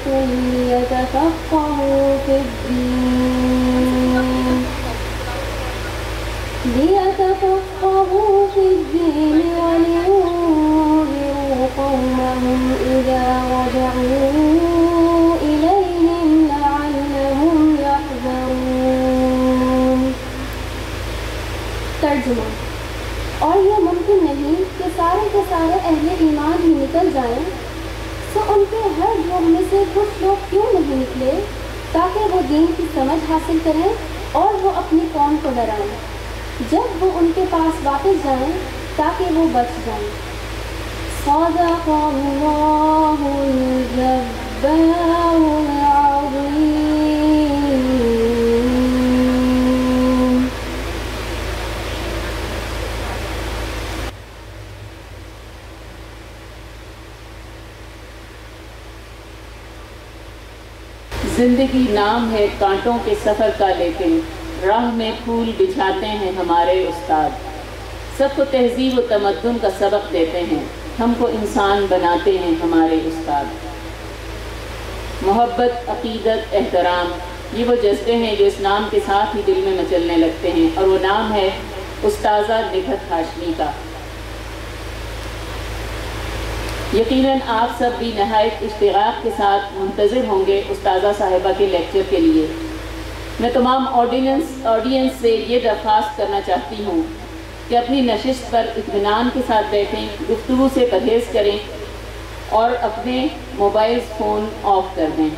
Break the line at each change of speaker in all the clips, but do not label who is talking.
ليتفقهوا في الدين ولينذروا قومهم إذا رجعوا إليهم لعلهم يحذرون۔ ترجمہ: اور یہ ممکن نہیں کہ سارے کے سارے اہل ایمان ہی نکل جائیں، تو ان کے ہر گروہ میں سے کچھ لوگ کیوں نہیں نکلے تاکہ وہ دین کی سمجھ حاصل کریں اور وہ اپنی قوم کو ڈرائیں جب وہ ان کے پاس واپس جائیں تاکہ وہ بچ جائیں۔ صدق اللہ الجبار العظیم۔
زندگی نام ہے کانٹوں کے سفر کا، لیکن راہ میں پھول بچھاتے ہیں ہمارے استاد۔ سب کو تہذیب و تمدن کا سبق دیتے ہیں، ہم کو انسان بناتے ہیں ہمارے استاد۔ محبت، عقیدت، احترام، یہ وہ جذبے ہیں جو اس نام کے ساتھ ہی دل میں مچلنے لگتے ہیں، اور وہ نام ہے استاذہ نگہت ہاشمی کا۔ یقیناً آپ سب بھی نہایت اشتیاق کے ساتھ منتظر ہوں گے استاذہ صاحبہ کے لیکچر کے لیے۔ میں تمام آڈینس سے یہ درخواست کرنا چاہتی ہوں کہ اپنی نشست پر اطمینان کے ساتھ بیٹھیں، گفتگو سے پرہیز کریں اور اپنے موبائل فون آف کر دیں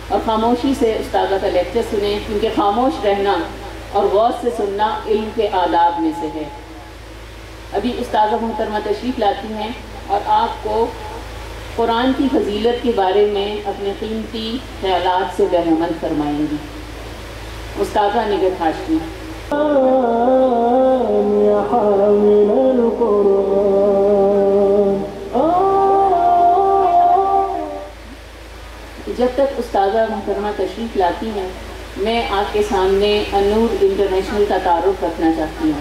اور خاموشی سے استاذہ کا لیکچر سنیں، کیونکہ خاموش رہنا اور غور سے سننا علم کے آداب میں سے ہے۔ ابھی استاذہ محترمہ تشریف لاتی ہیں اور آپ کو قرآن کی فضیلت کے بارے میں اپنے قیمتی خیالات سے بہرمند فرمائیں گی۔ استاذہ نگہت ہاشمی۔
يا حامل القرآن۔
جب تک استاذہ محترمہ تشریف لاتی ہیں، میں آپ کے سامنے النور انٹرنیشنل کا تعارف رکھنا چاہتی ہوں۔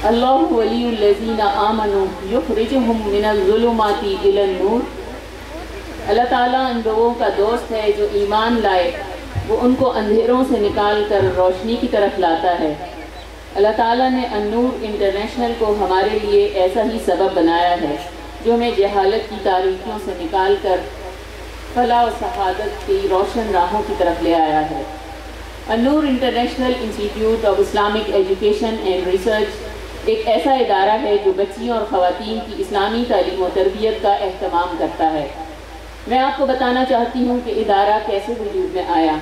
اللہ ولی الذین آمنوا یخرجہم من الظلمات الی النور۔ اللہ تعالیٰ ان لوگوں کا دوست ہے جو ایمان لائے، وہ ان کو اندھیروں سے نکال کر روشنی کی طرف لاتا ہے۔ اللہ تعالیٰ نے النور انٹرنیشنل کو ہمارے لیے ایسا ہی سبب بنایا ہے جو ہمیں جہالت کی تاریکیوں سے نکال کر فلاح و سعادت کی روشن راہوں کی طرف لے آیا ہے۔ النور international institute of Islamic education and research ایک ایسا ادارہ ہے جو بچیوں اور خواتین کی اسلامی تعلیم و تربیت کا اہتمام کرتا ہے۔ میں آپ کو بتانا چاہتی ہوں کہ ادارہ کیسے وجود میں آیا۔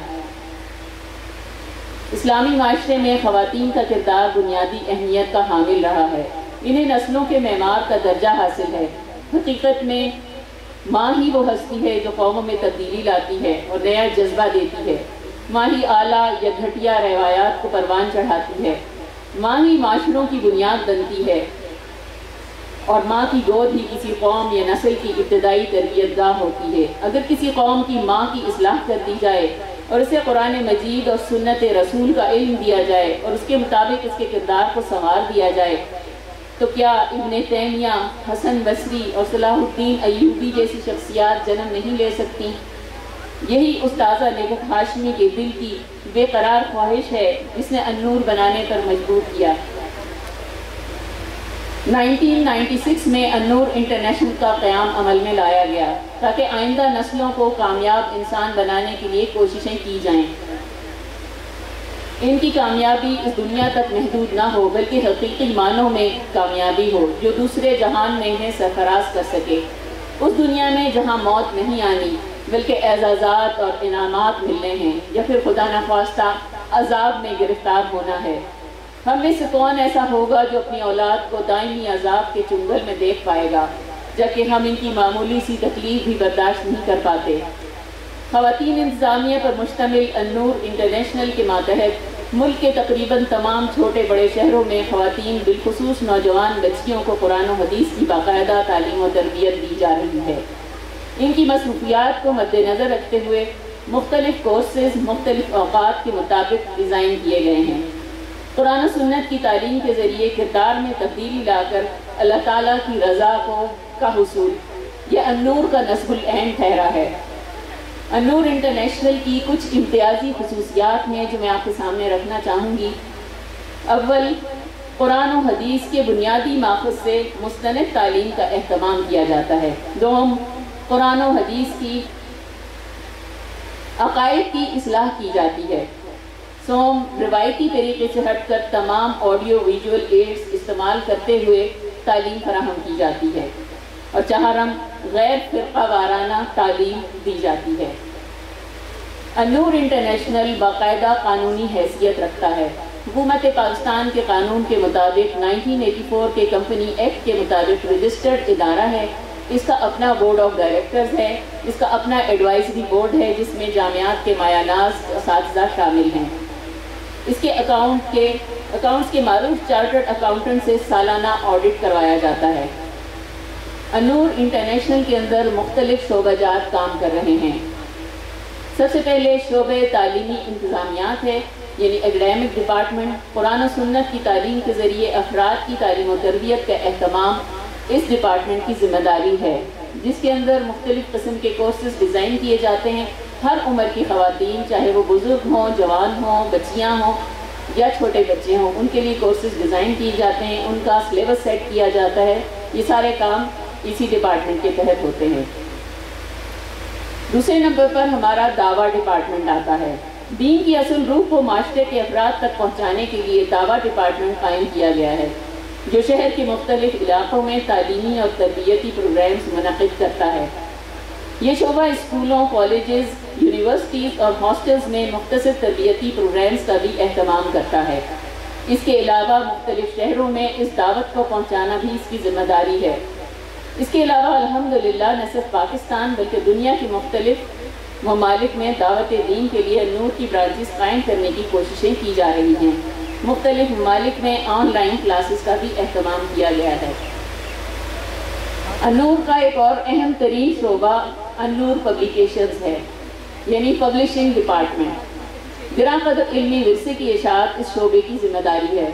اسلامی معاشرے میں خواتین کا کردار بنیادی اہمیت کا حامل رہا ہے، انہیں نسلوں کے معمار کا درجہ حاصل ہے۔ حقیقت میں ماں ہی وہ ہستی ہے جو قوموں میں تبدیلی لاتی ہے اور نیا جذبہ دیتی ہے۔ ماں ہی اعلیٰ یا گھٹیا روایات کو پروان چڑھاتی ہے۔ ماں ہی معاشروں کی بنیاد بنتی ہے، اور ماں کی گود ہی کسی قوم یا نسل کی ابتدائی تربیت گاہ ہوتی ہے۔ اگر کسی قوم کی ماں کی اصلاح کر دی جائے اور اسے قرآن مجید اور سنت رسول کا علم دیا جائے اور اس کے مطابق اس کے کردار کو سنوار دیا جائے، تو کیا ابن تیمیہ، حسن بصری اور صلاح الدین ایوبی جیسی شخصیات جنم نہیں لے سکتی؟ یہی استاذہ نگہت ہاشمی کے دل کی بے قرار خواہش ہے جس نے النور بنانے پر مجبور کیا۔ 1996 میں النور انٹرنیشنل کا قیام عمل میں لایا گیا تاکہ آئندہ نسلوں کو کامیاب انسان بنانے کے لیے کوششیں کی جائیں۔ ان کی کامیابی اس دنیا تک محدود نہ ہو بلکہ حقیقی معنوں میں کامیابی ہو جو دوسرے جہان میں انہیں سرفراز کر سکے، اس دنیا میں جہاں موت نہیں آنی بلکہ اعزازات اور انعامات ملنے ہیں، یا پھر خدا نخواستہ عذاب میں گرفتار ہونا ہے۔ ہم میں سے کون ایسا ہوگا جو اپنی اولاد کو دائمی عذاب کے چنگل میں دیکھ پائے گا، جبکہ ہم ان کی معمولی سی تکلیف بھی برداشت نہیں کر پاتے۔ خواتین انتظامیہ پر مشتمل النور انٹرنیشنل کے ماتحت ملک کے تقریباً تمام چھوٹے بڑے شہروں میں خواتین بالخصوص نوجوان بچیوں کو قرآن و حدیث کی باقاعدہ تعلیم و تربیت دی جا رہی ہے۔ ان کی مصروفیات کو مد نظر رکھتے ہوئے مختلف کورسز مختلف اوقات کے مطابق ڈیزائن کیے گئے ہیں۔ قرآن و سنت کی تعلیم کے ذریعے کردار میں تبدیلی لا کر اللہ تعالیٰ کی رضا کا حصول یہ النور کا نصب العین ٹھہرا ہے۔ النور انٹرنیشنل کی کچھ امتیازی خصوصیات ہیں جو میں آپ کے سامنے رکھنا چاہوں گی۔ اول، قرآن و حدیث کے بنیادی ماخذ سے مستند تعلیم کا اہتمام کیا جاتا ہے۔ دوم، قرآن و حدیث کی عقائد کی اصلاح کی جاتی ہے۔ سوم، روایتی طریقے سے ہٹ کر تمام آڈیو ویژول ایڈز استعمال کرتے ہوئے تعلیم فراہم کی جاتی ہے۔ اور چہارم، غیر فرقہ وارانہ تعلیم دی جاتی ہے۔ النور انٹرنیشنل باقاعدہ قانونی حیثیت رکھتا ہے۔ حکومت پاکستان کے قانون کے مطابق 1984 کے کمپنی ایکٹ کے مطابق رجسٹرڈ ادارہ ہے۔ اس کا اپنا بورڈ آف ڈائریکٹرز ہے، اس کا اپنا ایڈوائزری بورڈ ہے جس میں جامعات کے مایہ ناز اساتذہ شامل ہیں۔ اس کے اکاؤنٹس کے معروف چارٹرڈ اکاؤنٹنٹ سے سالانہ آڈٹ کروایا جاتا ہے۔ النور انٹرنیشنل کے اندر مختلف شعبہ جات کام کر رہے ہیں۔ سب سے پہلے شعبہ تعلیمی انتظامیات ہے، یعنی اکیڈیمک ڈپارٹمنٹ۔ قرآن و سنت کی تعلیم کے ذریعے افراد کی تعلیم و تربیت کا اہتمام اس ڈپارٹمنٹ کی ذمہ داری ہے، جس کے اندر مختلف قسم کے کورسز ڈیزائن کیے جاتے ہیں۔ ہر عمر کی خواتین، چاہے وہ بزرگ ہوں، جوان ہوں، بچیاں ہوں یا چھوٹے بچے ہوں، ان کے لیے کورسز ڈیزائن کیے جاتے ہیں، ان کا سلیبس سیٹ کیا جاتا ہے۔ یہ سارے کام اسی ڈپارٹمنٹ کے تحت ہوتے ہیں۔ دوسرے نمبر پر ہمارا دعویٰ ڈپارٹمنٹ آتا ہے۔ دین کی اصل روح کو معاشرے کے افراد تک پہنچانے کے لیے دعویٰ ڈپارٹمنٹ قائم کیا گیا ہے، جو شہر کے مختلف علاقوں میں تعلیمی اور تربیتی پروگرامز منعقد کرتا ہے۔ یہ شعبہ اسکولوں، کالجز، یونیورسٹیز اور ہاسٹلز میں مختصر تربیتی پروگرامز کا بھی اہتمام کرتا ہے۔ اس کے علاوہ مختلف شہروں میں اس دعوت کو پہنچانا بھی اس کی ذمہ داری ہے۔ اس کے علاوہ الحمدللہ نہ صرف پاکستان بلکہ دنیا کی مختلف ممالک میں دعوت دین کے لیے نور کی برانچز قائم کرنے کی کوششیں کی جا رہی ہیں۔ مختلف ممالک میں آن لائن کلاسز کا بھی اہتمام کیا گیا ہے۔ النور کا ایک اور اہم ترین شعبہ النور پبلیکیشنز ہے، یعنی پبلشنگ ڈپارٹمنٹ۔ گراں قدر علمی ورثے کی اشاعت اس شعبے کی ذمہ داری ہے۔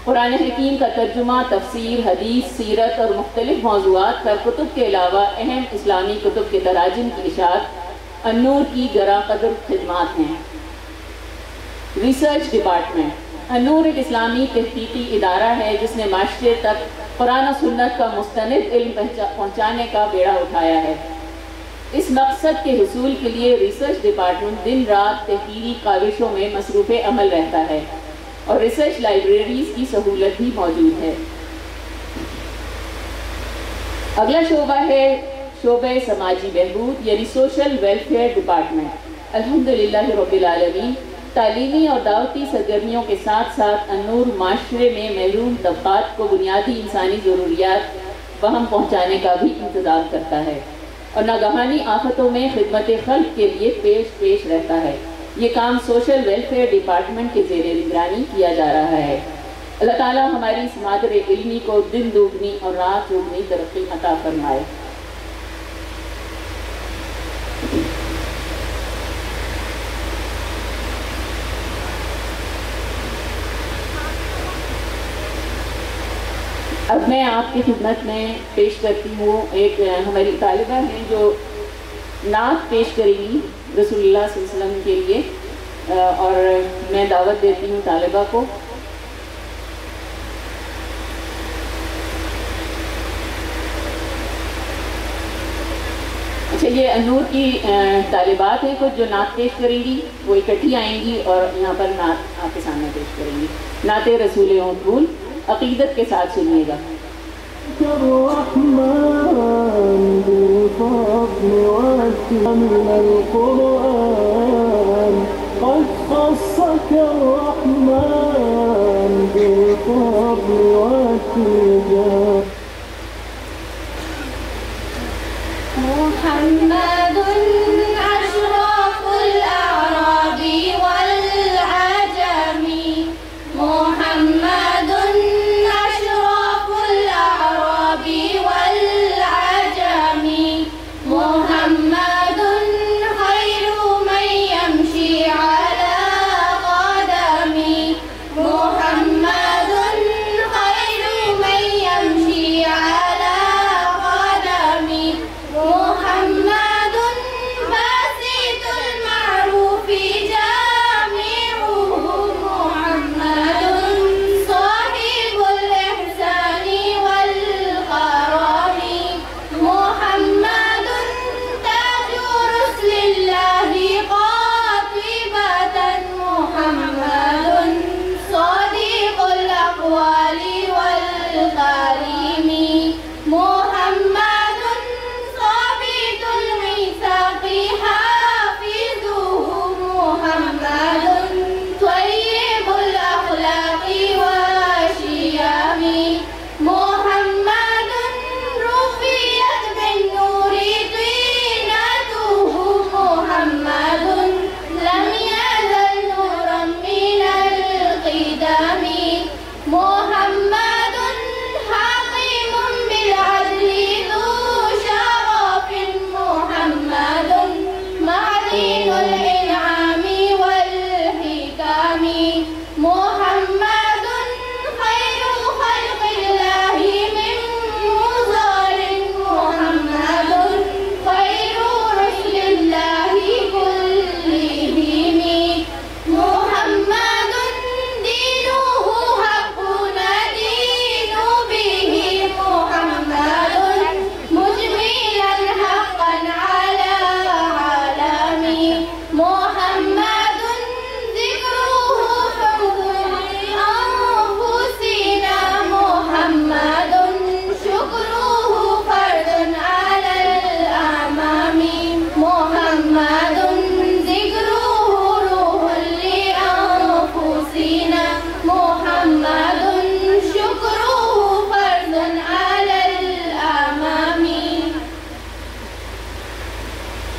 قرآن حکیم کا ترجمہ، تفسیر، حدیث، سیرت اور مختلف موضوعات پر کتب کے علاوہ اہم اسلامی کتب کے تراجم کی اشاعت النور کی گراں قدر خدمات ہیں۔ Research department. النور ایک اسلامی تحقیقی ادارہ ہے جس نے معاشرے تک قرآن و سنت کا مستند علم پہنچانے کا بیڑا اٹھایا ہے۔ اس مقصد کے حصول کے لیے ریسرچ ڈپارٹمنٹ دن رات تحقیقی کاوشوں میں مصروف عمل رہتا ہے اور ریسرچ لائبریریز کی سہولت بھی موجود ہے۔ اگلا شعبہ ہے شعبہ سماجی بہبود، یعنی سوشل ویلفیئر ڈپارٹمنٹ۔ الحمدللہ رب العالمین، تعلیمی اور دعوتی سرگرمیوں کے ساتھ ساتھ النور معاشرے میں محروم طبقات کو بنیادی انسانی ضروریات فراہم پہنچانے کا بھی انتظام کرتا ہے اور ناگہانی آفتوں میں خدمت خلق کے لیے پیش رہتا ہے۔ یہ کام سوشل ویلفیئر ڈپارٹمنٹ کے زیر نگرانی کیا جا رہا ہے۔ اللہ تعالیٰ ہماری اس مادر علمی کو دن دوگنی اور رات چوگنی ترقی عطا فرمائے۔ اب میں آپ کی خدمت میں پیش کرتی ہوں ایک ہماری طالبہ ہیں جو نعت پیش کریں گی رسول اللہ صلی اللہ علیہ وسلم کے لیے، اور میں دعوت دیتی ہوں طالبہ کو۔ اچھا، یہ النور کی طالبات ہیں کچھ جو نعت پیش کریں گی، وہ اکٹھی آئیں گی اور یہاں پر نعت آپ کے سامنے پیش کریں گی۔ نعت رسول مقبول عقیدت کے ساتھ سنیے گا۔
الرحمن بالفضل من القرآن قد خصك الرحمن بالفضل والتجاه
محمد أشرف الأعراب والعجم محمد أشرف الأعراب والعجم محمد خير من يمشي على قدمي محمد خير من يمشي على قدمي محمد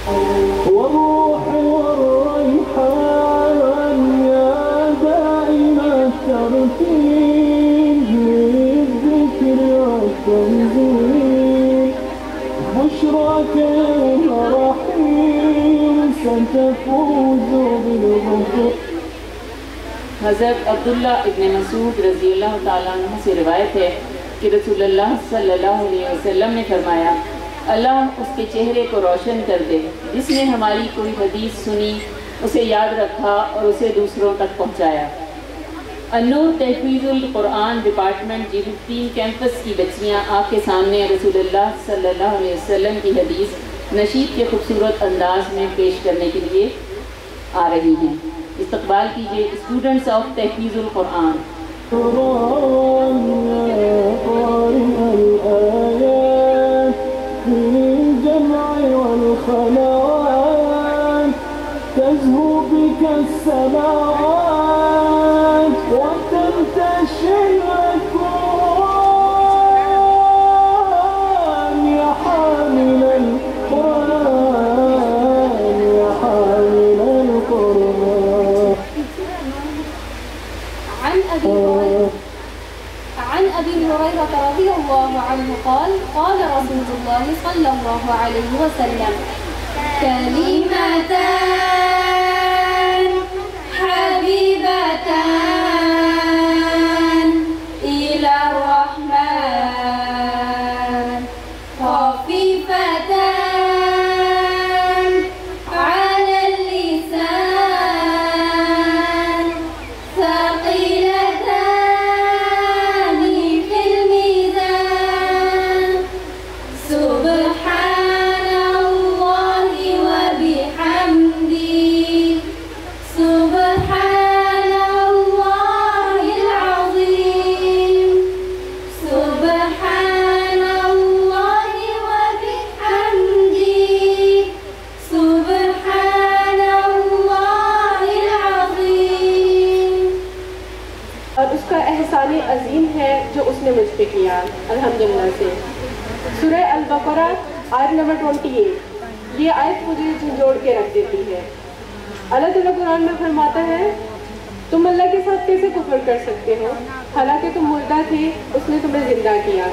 والروح والريحان يا دائم الترتيب للذكر والتنزيل بشراك يوم رحيم ستفوز بالغفور.
حضرت عبداللہ ابن مسعود رضی اللہ تعالیٰ عنہ سے روایت ہے کہ رسول اللہ صلی اللہ علیہ وسلم نے فرمایا اللہ اس کے چہرے کو روشن کر دے جس نے ہماری کوئی حدیث سنی، اسے یاد رکھا اور اسے دوسروں تک پہنچایا۔ النور تحفیظ القرآن ڈپارٹمنٹ G15 کیمپس کی بچیاں آپ کے سامنے رسول اللہ صلی اللہ علیہ وسلم کی حدیث نشید کے خوبصورت انداز میں پیش کرنے کے لیے آ رہی ہیں۔ استقبال کیجیے اسٹوڈنٹس آف تحفیظ القرآن۔
تزهو بك السماوات وتنتشي الأكوان يا حامل القرآن يا حامل القرآن.
عن أبي هريرة رضي الله عنه قال قال رسول الله صلى الله عليه وسلم كلمتان حبيبتان إلى الرحمن خفيفتان على اللسان ثقيلتان في الميزان سبحان الله وبحمده سبحان الله العظيم سبحان الله وبحمده سبحان الله العظيم.
اور اس کا احسان عظیم ہے جو اس نے مجھ پہ کیا الحمدللہ سے. سورہ البقرہ آیت نمبر 28 یہ آیت مجھے جھنجھوڑ کے رکھ دیتی ہے. اللہ تعالیٰ قرآن میں فرماتا ہے تم اللہ کے ساتھ کیسے کفر کر سکتے ہو حالانکہ تم مردہ تھے، اس نے تمہیں زندہ کیا،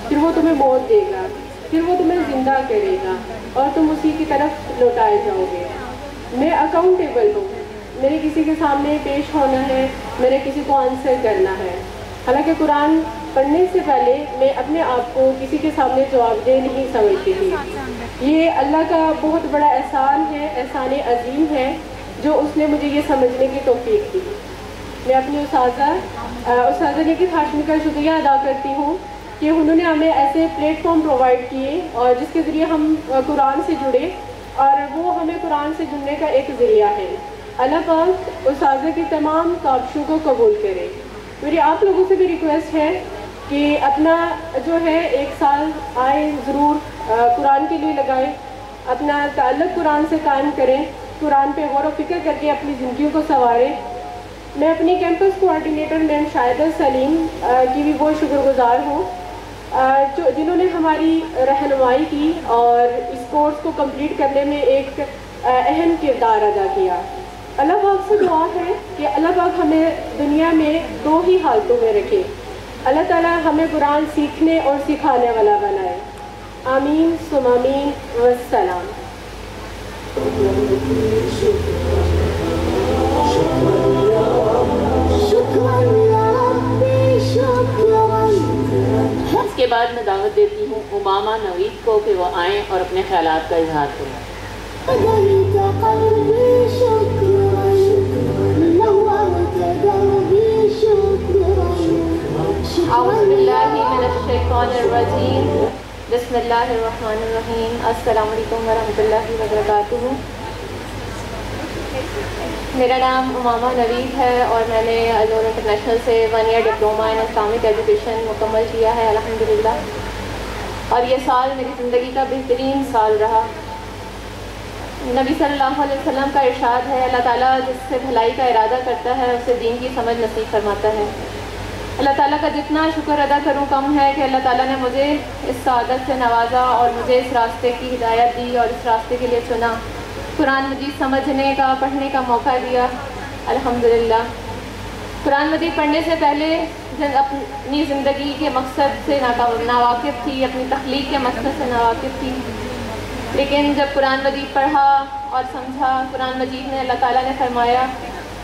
پھر وہ تمہیں موت دے گا، پھر وہ تمہیں زندہ کرے گا اور تم اسی کی طرف لوٹائے جاؤ گے. میں اکاؤنٹیبل ہوں، میرے کسی کے سامنے پیش ہونا ہے، میرے کسی کو آنسر کرنا ہے. حالانکہ قرآن پڑھنے سے پہلے میں اپنے آپ کو کسی کے سامنے جواب دہ نہیں سمجھتی تھی. یہ اللہ کا بہت بڑا احسان ہے، احسان عظیم ہے جو اس نے مجھے یہ سمجھنے کی توفیق دی. میں اپنی اساتذہ نکیت ہاشمی کا شکریہ ادا کرتی ہوں کہ انہوں نے ہمیں ایسے پلیٹ فارم پرووائڈ کیے اور جس کے ذریعے ہم قرآن سے جڑے اور وہ ہمیں قرآن سے جڑنے کا ایک ذریعہ ہے. اللہ پاک اساتذہ کی تمام کاوشوں کو قبول کرے. میری آپ لوگوں سے بھی ریکویسٹ ہے کہ اپنا جو ہے 1 سال آئے ضرور قرآن کے لیے لگائیں، اپنا تعلق قرآن سے قائم کریں، قرآن پہ غور و فکر کر کے اپنی زندگیوں کو سنواریں. میں اپنی کیمپس کوآرڈینیٹر میم شاہدہ سلیم کی بھی بہت شکر گزار ہوں جنہوں نے ہماری رہنمائی کی اور اس کورس کو کمپلیٹ کرنے میں ایک اہم کردار ادا کیا. اللہ پاک سے دعا ہے کہ اللہ پاک ہمیں دنیا میں 2 ہی حالتوں میں رکھے. اللہ تعالیٰ ہمیں قرآن سیکھنے اور سکھانے والا بنائے. آمین ثم آمین والسلام.
اس کے بعد میں دعوت دیتی ہوں امامہ نوید کو کہ وہ آئیں اور اپنے خیالات کا اظہار کریں.
اعوذ باللہ من الشیطان الرجیم بسم اللہ الرحمن الرحیم. السلام علیکم ورحمۃ اللہ وبرکاتہ. میرا نام امامہ نوید ہے اور میں نے النور انٹرنیشنل سے 1 year diploma in Islamic education مکمل کیا ہے الحمدللہ. اور یہ سال میری زندگی کا بہترین سال رہا. نبی صلی اللہ علیہ وسلم کا ارشاد ہے اللہ تعالیٰ جس سے بھلائی کا ارادہ کرتا ہے اسے دین کی سمجھ نصیب فرماتا ہے. اللہ تعالیٰ کا جتنا شکر ادا کروں کم ہے کہ اللہ تعالیٰ نے مجھے اس سعادت سے نوازا اور مجھے اس راستے کی ہدایت دی اور اس راستے کے لیے چنا، قرآن مجید سمجھنے کا، پڑھنے کا موقع دیا، الحمدللہ۔ قرآن مجید پڑھنے سے پہلے اپنی زندگی کے مقصد سے ناواقف تھی، اپنی تخلیق کے مقصد سے ناواقف تھی، لیکن جب قرآن مجید پڑھا اور سمجھا، قرآن مجید نے اللہ تعالیٰ نے فرمایا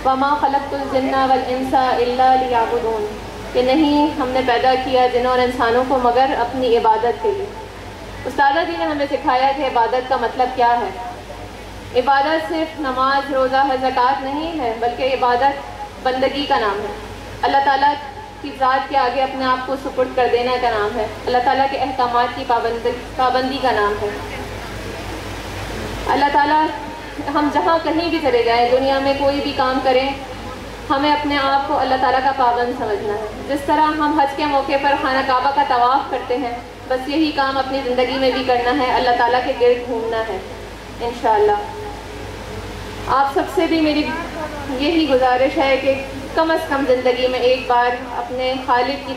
وَمَا خَلَقْتُ الْجِنَّ وَالْإِنسَ إِلَّا لِيَعْبُدُونِ، کہ نہیں ہم نے پیدا کیا جنوں اور انسانوں کو مگر اپنی عبادت کے لیے۔ استاد جی نے ہمیں سکھایا کہ عبادت کا مطلب کیا ہے۔ عبادت صرف نماز، روزہ، حج، زکوٰۃ نہیں ہے، بلکہ عبادت بندگی کا نام ہے، اللہ تعالیٰ کی ذات کے آگے اپنے آپ کو سپرد کر دینے کا نام ہے، اللہ تعالیٰ کے احکامات کی پابندی کا نام ہے۔ اللہ تعالیٰ ہم جہاں کہیں بھی چلے جائیں، دنیا میں کوئی بھی کام کریں، ہمیں اپنے آپ کو اللہ تعالیٰ کا پابند سمجھنا ہے۔ جس طرح ہم حج کے موقع پر خانہ کعبہ کا طواف کرتے ہیں، بس یہی کام اپنی زندگی میں بھی کرنا ہے، اللہ تعالیٰ کے گرد گھومنا ہے انشاءاللہ۔ آپ سب سے بھی میری یہی گزارش ہے کہ کم از کم زندگی میں ایک بار اپنے خالق کی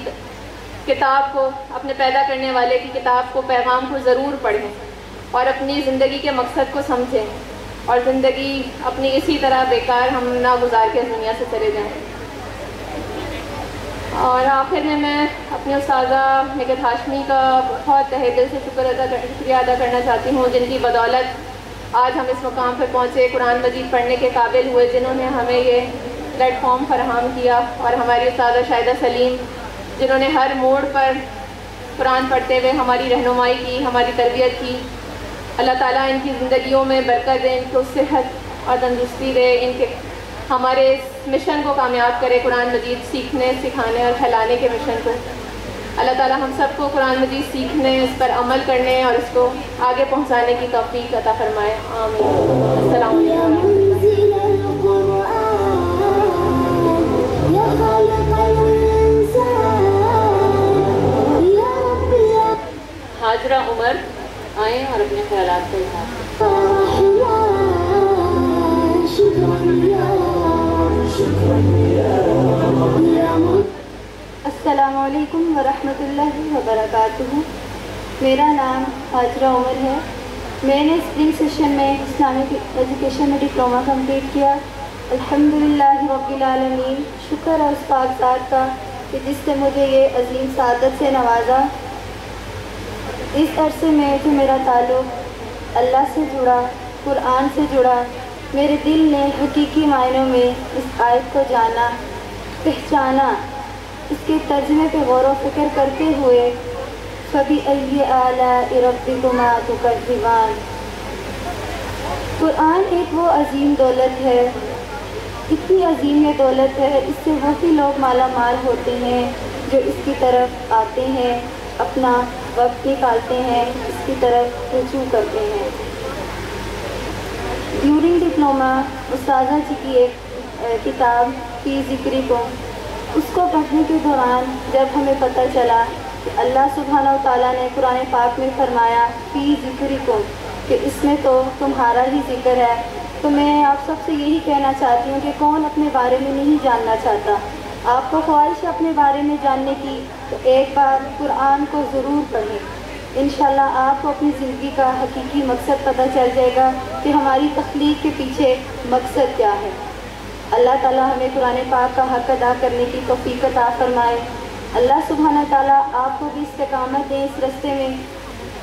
کتاب کو، اپنے پیدا کرنے والے کی کتاب کو، پیغام کو ضرور پڑھیں اور اپنی زندگی کے مقصد کو سمجھیں، اور زندگی اپنی اسی طرح بیکار ہم نہ گزار کے دنیا سے چلے جائیں۔ اور آخر میں اپنے استاذہ نگہت ہاشمی کا بہت تہہ دل سے شکریہ ادا کرنا چاہتی ہوں، جن کی بدولت آج ہم اس مقام پہ پہنچے، قرآن مجید پڑھنے کے قابل ہوئے، جنہوں نے ہمیں یہ پلیٹ فارم فراہم کیا، اور ہماری استاذہ شاہدہ سلیم جنہوں نے ہر موڑ پر قرآن پڑھتے ہوئے ہماری رہنمائی کی، ہماری تربیت کی۔ اللہ تعالیٰ ان کی زندگیوں میں برکت دے، ان کو صحت اور تندرستی دے، ان کے ہمارے اس مشن کو کامیاب کرے، قرآن مجید سیکھنے، سکھانے اور پھیلانے کے مشن کو۔ اللہ تعالیٰ ہم سب کو قرآن مجید سیکھنے، اس پر عمل کرنے اور اس کو آگے پہنچانے کی توفیق عطا فرمائے، آمین۔ السلام علیکم۔ حاجرہ عمر آئیں اور اپنے خیالات کو اظہار
السلام علیکم ورحمۃ اللہ وبرکاتہ۔ میرا نام حاجرہ عمر ہے۔ میں نے اسپرنگ سیشن میں اسلامک ایجوکیشن میں ڈپلومہ کمپلیٹ کیا، الحمدللہ رب العالمین۔ شکر ہے اس پاک ذات کا کہ جس نے مجھے یہ عظیم سعادت سے نوازا۔ اس عرصے میں جو میرا تعلق اللہ سے جڑا، قرآن سے جڑا، میرے دل نے حقیقی معنوں میں اس آیت کو جانا، پہچانا، اس کے ترجمے پہ غور و فکر کرتے ہوئے فَبِأَيِّ آلَاءِ رَبِّكُمَا تُكَذِّبَانِ۔ قرآن ایک وہ عظیم دولت ہے، اتنی عظیم یہ دولت ہے، اس سے وہی لوگ مالا مال ہوتے ہیں جو اس کی طرف آتے ہیں، اپنا وقت نکالتے ہیں، اس کی طرف رجوع کرتے ہیں۔ ڈیورنگ ڈپلومہ استاذہ جی کی ایک کتاب فی ذکرکم، اس کو پڑھنے کے دوران جب ہمیں پتہ چلا کہ اللہ سبحانہ و تعالیٰ نے قرآن پاک میں فرمایا فی ذکرکم، کہ اس میں تو تمہارا ہی ذکر ہے، تو میں آپ سب سے یہی کہنا چاہتی ہوں کہ کون اپنے بارے میں نہیں جاننا چاہتا؟ آپ کو خواہش ہے اپنے بارے میں جاننے کی تو ایک بار قرآن کو ضرور پڑھیں، انشاءاللہ آپ کو اپنی زندگی کا حقیقی مقصد پتہ چل جائے گا کہ ہماری تخلیق کے پیچھے مقصد کیا ہے۔ اللہ تعالیٰ ہمیں قرآن پاک کا حق ادا کرنے کی توفیق عطا فرمائے۔ اللہ سبحانہ تعالیٰ آپ کو بھی استقامت دیں اس راستے میں،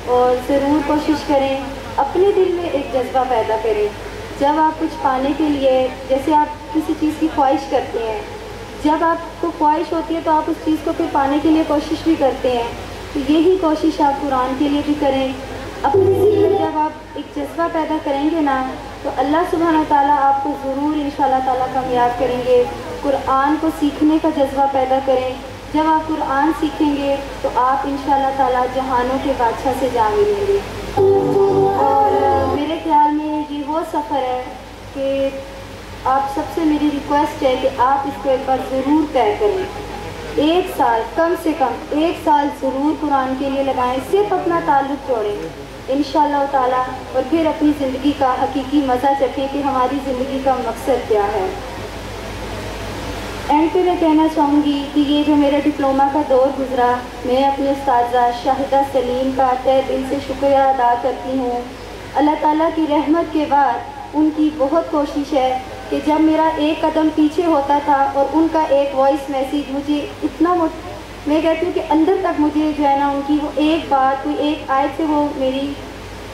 اور ضرور کوشش کریں، اپنے دل میں ایک جذبہ پیدا کریں۔ جب آپ کچھ پانے کے لیے، جیسے آپ کسی چیز کی خواہش کرتے ہیں، جب آپ کو خواہش ہوتی ہے تو آپ اس چیز کو پھر پانے کے لیے کوشش بھی کرتے ہیں، تو یہی کوشش آپ قرآن کے لیے بھی کریں۔ اپنے دل میں جب آپ ایک جذبہ پیدا کریں گے نا تو اللہ سبحانہ تعالیٰ آپ کو ضرور انشاءاللہ تعالیٰ کامیاب کریں گے۔ قرآن کو سیکھنے کا جذبہ پیدا کریں، جب آپ قرآن سیکھیں گے تو آپ انشاءاللہ تعالیٰ جہانوں کے بادشاہ سے جا ملیں گے۔ اور میرے خیال میں یہ وہ سفر ہے کہ آپ سب سے میری ریکویسٹ ہے کہ آپ اس کو ایک بار ضرور طے کریں، ایک سال، کم سے کم ایک سال ضرور قرآن کے لیے لگائیں، صرف اپنا تعلق جوڑیں انشاءاللہ تعالیٰ، اور پھر اپنی زندگی کا حقیقی مزہ چکھیں کہ ہماری زندگی کا مقصد کیا ہے۔ اینڈ پہ میں کہنا چاہوں گی کہ یہ جو میرا ڈپلومہ کا دور گزرا، میں اپنے استاذہ شاہدہ سلیم کا تہ دل سے شکریہ ادا کرتی ہوں۔ اللہ تعالیٰ کی رحمت کے بعد ان کی بہت کوشش ہے کہ جب میرا ایک قدم پیچھے ہوتا تھا اور ان کا ایک وائس میسیج مجھے اتنا میں کہتی ہوں کہ اندر تک مجھے جو ہے نا ان کی وہ ایک بات، کوئی ایک آیت سے وہ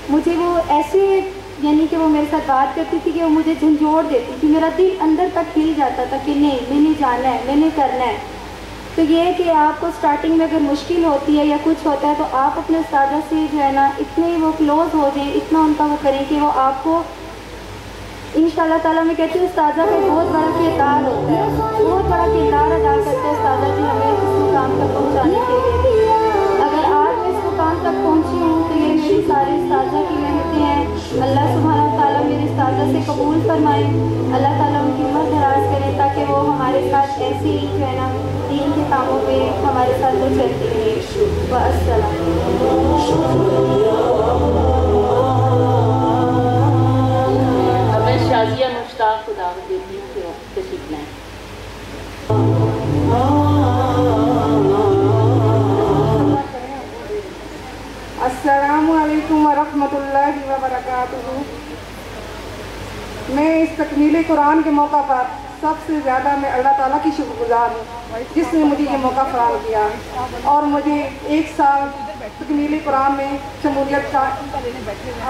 مجھے وہ ایسے یعنی کہ وہ میرے ساتھ بات کرتی تھی کہ وہ مجھے جھنجھوڑ دیتی تھی، میرا دل اندر تک کھل جاتا تھا کہ نہیں، میں نے جانا ہے، میں نے کرنا ہے۔ تو یہ ہے کہ آپ کو سٹارٹنگ میں اگر مشکل ہوتی ہے یا کچھ ہوتا ہے تو آپ اپنے استاذہ سے جو ہے نا اتنے وہ کلوز ہو جائیں، اتنا ان کا وہ کریں کہ وہ آپ کو انشاءاللہ تعالیٰ میں کہتی ہوں استاذہ کا بہت بڑا کردار ہوتا ہے، بہت بڑا کردار ادا کرتے ہیں استاذہ جی ہمیں اس مقام تک پہنچانے کے لیے۔ اگر آج میں اس مقام تک پہنچی ہوں تو یہ میری ساری استاذہ کی محنتیں ہیں۔ اللہ سبحانہ تعالیٰ میرے استاذہ سے قبول فرمائے، اللہ تعالیٰ ان کی عمر دراز کرے تاکہ وہ ہمارے ساتھ ایسے ہی جو ہے نا دین کے کاموں پہ ہمارے ساتھ وہ چلتی رہے۔ والسلام۔
شازیہ مشتاق کو دعوت دیتی ہوں کہ تشریف لائیں۔
السلام علیکم ورحمۃ اللہ وبرکاتہ۔ میں اس تکمیل قرآن کے موقع پر سب سے زیادہ میں اللہ تعالیٰ کی شکر گزار ہوں جس نے مجھے یہ موقع فراہم کیا اور مجھے ایک سال تکمیل قرآن میں شمولیت کا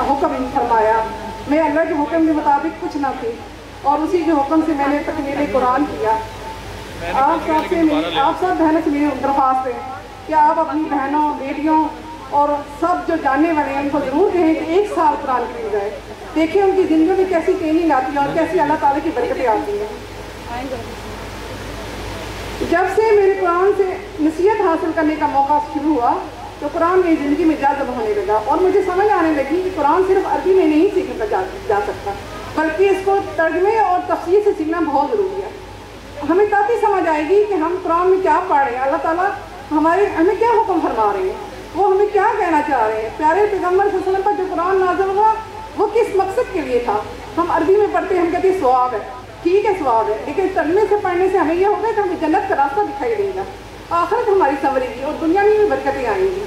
حکم فرمایا۔ میں اللہ کے حکم کے مطابق کچھ نہ تھی اور اسی کے حکم سے میں نے تکمیل قرآن کیا۔ آپ سب بہنوں سے میری درخواست ہے کہ آپ اپنی بہنوں، بیٹیوں اور سب جو جاننے والے ہیں ان کو ضرور کہیں کہ ایک سال قرآن پڑھ جائے، دیکھیں ان کی زندگی میں کیسی ٹریننگ آتی ہے اور کیسی اللہ تعالیٰ کی برکتیں آتی ہیں۔ جب سے میرے قرآن سے نصیحت حاصل کرنے کا موقع شروع ہوا تو قرآن میری زندگی میں جذب ہونے لگا اور مجھے سمجھ آنے لگی کہ قرآن صرف عربی میں نہیں سیکھا جا سکتا بلکہ اس کو ترجمے اور تفسیر سے سیکھنا بہت ضروری ہے۔ ہمیں تب ہی سمجھ آئے گی کہ ہم قرآن میں کیا پڑھ رہے ہیں، اللہ تعالیٰ ہمیں کیا حکم فرما رہے ہیں، وہ ہمیں کیا کہنا چاہ رہے ہیں۔ پیارے پیغمبر صلی اللہ علیہ وسلم پر جو قرآن نازل ہوا وہ کس مقصد کے لیے تھا۔ ہم عربی میں پڑھتے ہیں، ہم کہتے ہیں ثواب ہے، ٹھیک ہے ثواب ہے، لیکن ترجمے سے پڑھنے سے ہمیں یہ ہوگا کہ ہمیں جنت کا راستہ دکھائی دے گا، آخرت ہماری سنورے گی اور دنیا میں بھی برکتیں آئیں گی۔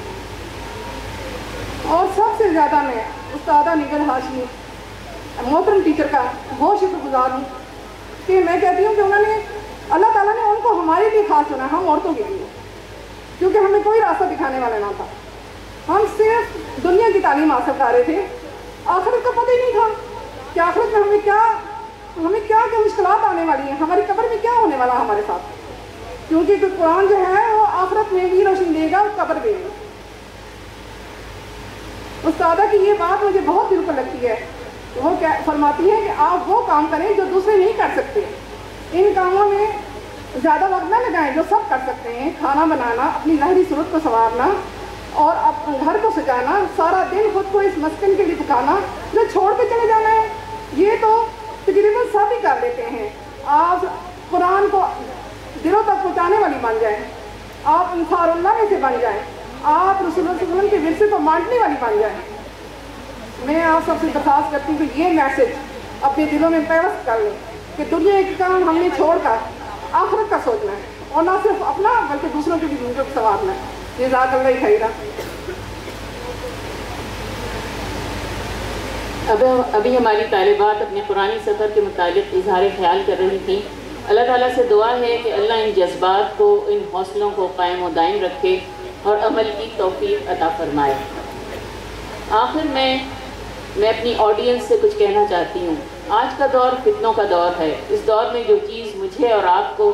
اور سب سے زیادہ میں استادہ نگل ہاشمی محترم ٹیچر کا بہت شکر گزار ہوں کہ میں کہتی ہوں کہ انہوں نے اللہ تعالیٰ نے ان کو ہمارے لیے خاص چنا، ہم عورتوں کے لیے، کیونکہ ہمیں کوئی راستہ دکھانے والا نہ تھا۔ ہم صرف دنیا کی تعلیم حاصل کر رہے تھے، آخرت کا پتہ ہی نہیں تھا کہ آخرت میں ہمیں کیا مشکلات آنے والی ہیں، ہماری قبر میں کیا ہونے والا ہمارے ساتھ، کیونکہ قرآن جو ہے وہ آخرت میں بھی روشنی دے گا اور قبر میں بھی۔ استادہ کی یہ بات مجھے بہت دل کو لگتی ہے، وہ فرماتی ہے کہ آپ وہ کام کریں جو دوسرے نہیں کر سکتے، ان کاموں میں زیادہ وقت نہ لگائیں جو سب کر سکتے ہیں، کھانا بنانا، اپنی ظاہری صورت کو سنوارنا اور اپنے گھر کو سجانا، سارا دن خود کو اس مسکن کے لیے پکانا، جو چھوڑ کے چلے جانا ہے یہ تو تقریباً سب ہی کر لیتے ہیں۔ آپ قرآن کو دلوں تک پہنچانے والی بن جائیں، آپ انصار اللہ میں سے بن جائیں، آپ رسول اللہ صلی اللہ علیہ وسلم کے ورثے کو بانٹنے والی بن جائیں۔ میں آپ سب سے درخواست کرتی ہوں کہ یہ میسج اپنے دلوں میں پیوست کر لیں کہ دنیا کے کام ہم نے چھوڑ کر آخرت کا سوچنا ہے اور نہ صرف اپنا بلکہ دوسروں کی بھی زندگی کو سنوارنا ہے۔ جزاک اللہ خیرہ۔
ابھی ہماری طالبات اپنے قرآنی سفر کے متعلق اظہار خیال کر رہی تھیں۔ اللہ تعالیٰ سے دعا ہے کہ اللہ ان جذبات کو، ان حوصلوں کو قائم و دائم رکھے اور عمل کی توفیق عطا فرمائے۔ آخر میں اپنی آڈینس سے کچھ کہنا چاہتی ہوں۔ آج کا دور فتنوں کا دور ہے۔ اس دور میں جو چیز مجھے اور آپ کو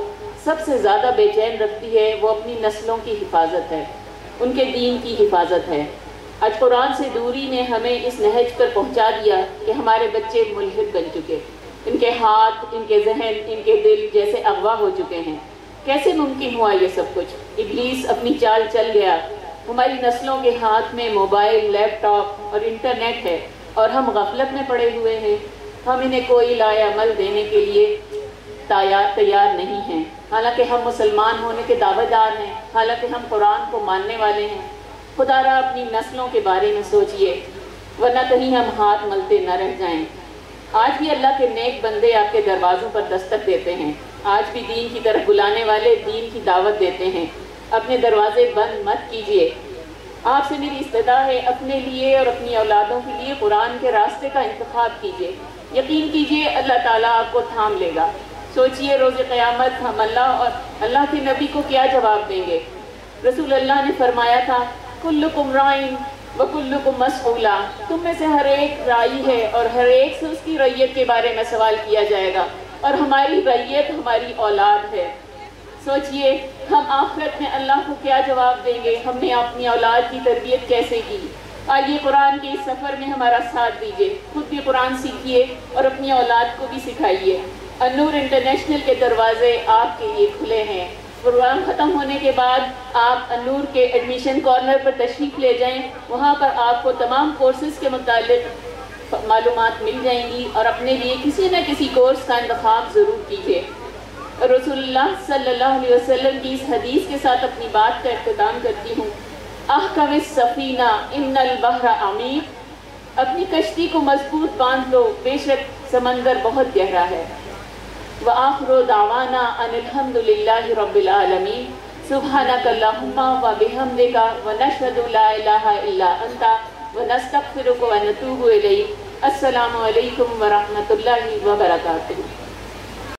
سب سے زیادہ بے چین رکھتی ہے وہ اپنی نسلوں کی حفاظت ہے، ان کے دین کی حفاظت ہے۔ آج قرآن سے دوری نے ہمیں اس نہج پر پہنچا دیا کہ ہمارے بچے ملحد بن چکے، ان کے ہاتھ، ان کے ذہن، ان کے دل جیسے اغوا ہو چکے ہیں۔ کیسے ممکن ہوا یہ سب کچھ؟ ابلیس اپنی چال چل گیا۔ ہماری نسلوں کے ہاتھ میں موبائل، لیپ ٹاپ اور انٹرنیٹ ہے اور ہم غفلت میں پڑے ہوئے ہیں۔ ہم انہیں کوئی لائے عمل دینے کے لیے تیار نہیں ہیں، حالانکہ ہم مسلمان ہونے کے دعوے دار ہیں، حالانکہ ہم قرآن کو ماننے والے ہیں۔ خدا را اپنی نسلوں کے بارے میں سوچئے، ورنہ کہیں ہم ہاتھ ملتے نہ رہ جائیں۔ آج بھی اللہ کے نیک بندے آپ کے دروازوں پر دستک دیتے ہیں۔ آج بھی دین کی طرف بلانے والے دین کی دعوت دیتے ہیں، اپنے دروازے بند مت کیجیے۔ آپ سے میری استدعا ہے، اپنے لیے اور اپنی اولادوں کے لیے قرآن کے راستے کا انتخاب کیجیے، یقین کیجیے اللہ تعالیٰ آپ کو تھام لے گا۔ سوچئے روز قیامت ہم اللہ اور اللہ کے نبی کو کیا جواب دیں گے۔ رسول اللہ نے فرمایا تھا کلکم رائن وکلکم مسئولا، تم میں سے ہر ایک رائی ہے اور ہر ایک سے اس کی رعیت کے بارے میں سوال کیا جائے گا، اور ہماری رعیت ہماری اولاد ہے۔ سوچئے ہم آخرت میں اللہ کو کیا جواب دیں گے، ہم نے اپنی اولاد کی تربیت کیسے کی۔ آئیے قرآن کے اس سفر میں ہمارا ساتھ دیجیے، خود بھی قرآن سیکھیے اور اپنی اولاد کو بھی سکھائیے۔ النور انٹرنیشنل کے دروازے آپ کے لیے کھلے ہیں۔ پروگرام ختم ہونے کے بعد آپ النور کے ایڈمیشن کارنر پر تشریف لے جائیں، وہاں پر آپ کو تمام کورسز کے متعلق معلومات مل جائیں گی، اور اپنے لیے کسی نہ کسی کورس کا انتخاب ضرور کیجیے۔ رسول اللہ صلی اللہ علیہ وسلم کی اس حدیث کے ساتھ اپنی بات کا اختتام کرتی ہوں۔ احکم السفینہ ان البحر عمیق، اپنی کشتی کو مضبوط باندھ لو، بے شک سمندر بہت گہرا ہے۔ وآخر دعوانا ان الحمد للہ رب العالمین، سبحانک اللہم وبحمدک ونشہد لا الہ الا انت ونستغفرک ونتوب الیک۔ السلام علیکم ورحمۃ اللہ وبرکاتہ۔